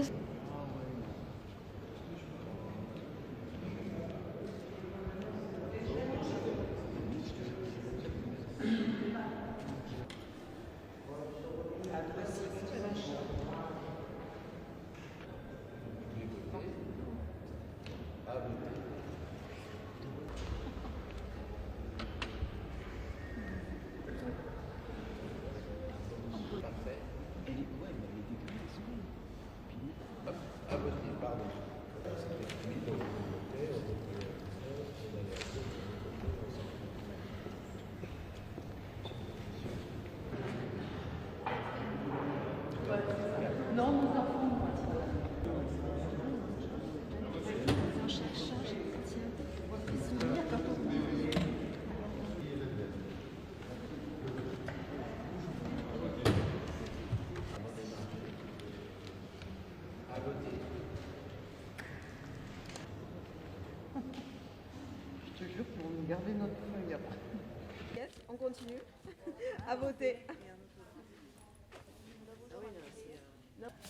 reste. Non, nous enfants, moi. Je te jure pour nous garder notre feuille après. Yes, on continue à voter.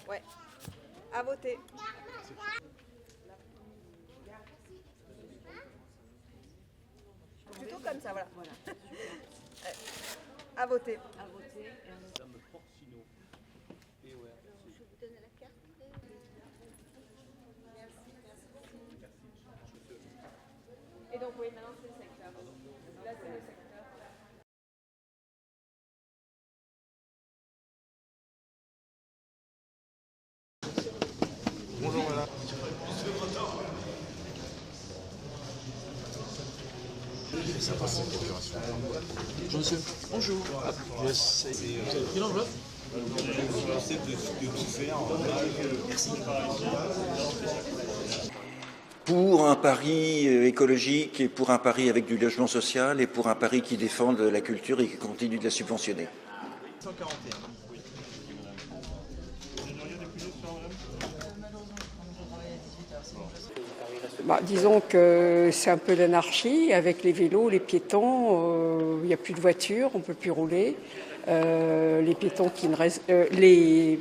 Ouais, à voter. Plutôt comme ça, voilà. À voter. Madame Porcino. Et ouais. Je vous donne la carte. Et donc, oui, maintenant c'est le secteur. Là, c'est le secteur. Bonjour madame. Ça passe cette procuration. Monsieur, bonjour. Yes. Vous avez pris l'enveloppe? J'essaie de tout faire. Merci. Pour un Paris écologique et pour un Paris avec du logement social et pour un Paris qui défende la culture et qui continue de la subventionner. 141. Oui. Disons que c'est un peu l'anarchie avec les vélos, les piétons, il n'y a plus de voitures, on ne peut plus rouler. Les piétons les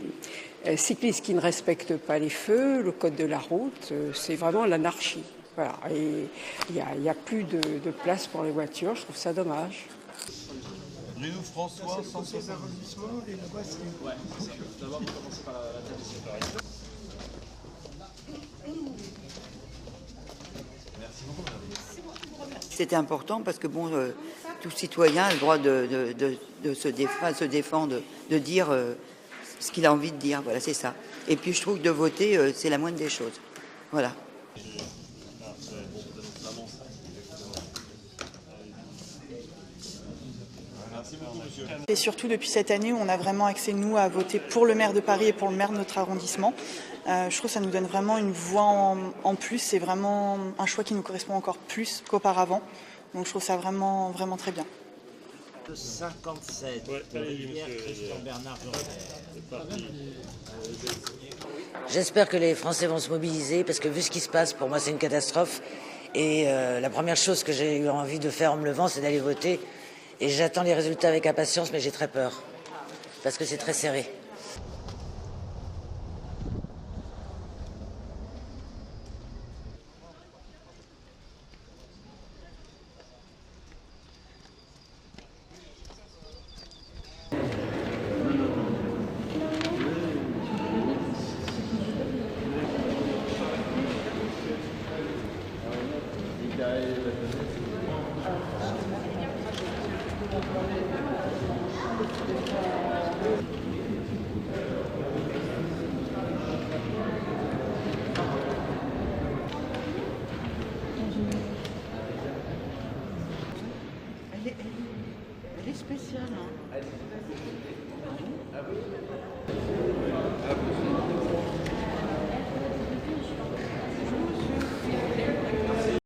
cyclistes qui ne respectent pas les feux, le code de la route, c'est vraiment l'anarchie. Voilà. Et il n'y a plus de place pour les voitures, je trouve ça dommage. Rue François, 160 arrondissement et là-bas c'est... Ouais, c'est ça. D'abord, on va commencer par la tête de sécurité. Merci beaucoup, madame. C'était important parce que tout citoyen a le droit de se défendre, de dire ce qu'il a envie de dire. Voilà, c'est ça. Et puis je trouve que de voter, c'est la moindre des choses. Voilà. Et surtout depuis cette année où on a vraiment axé nous à voter pour le maire de Paris et pour le maire de notre arrondissement. Je trouve que ça nous donne vraiment une voix en plus. C'est vraiment un choix qui nous correspond encore plus qu'auparavant. Donc je trouve ça vraiment, vraiment très bien. 57. Christian Bernard. J'espère que les Français vont se mobiliser parce que vu ce qui se passe, pour moi c'est une catastrophe. Et la première chose que j'ai eu envie de faire en me levant, c'est d'aller voter. Et j'attends les résultats avec impatience, mais j'ai très peur parce que c'est très serré. Elle est spéciale. Hein.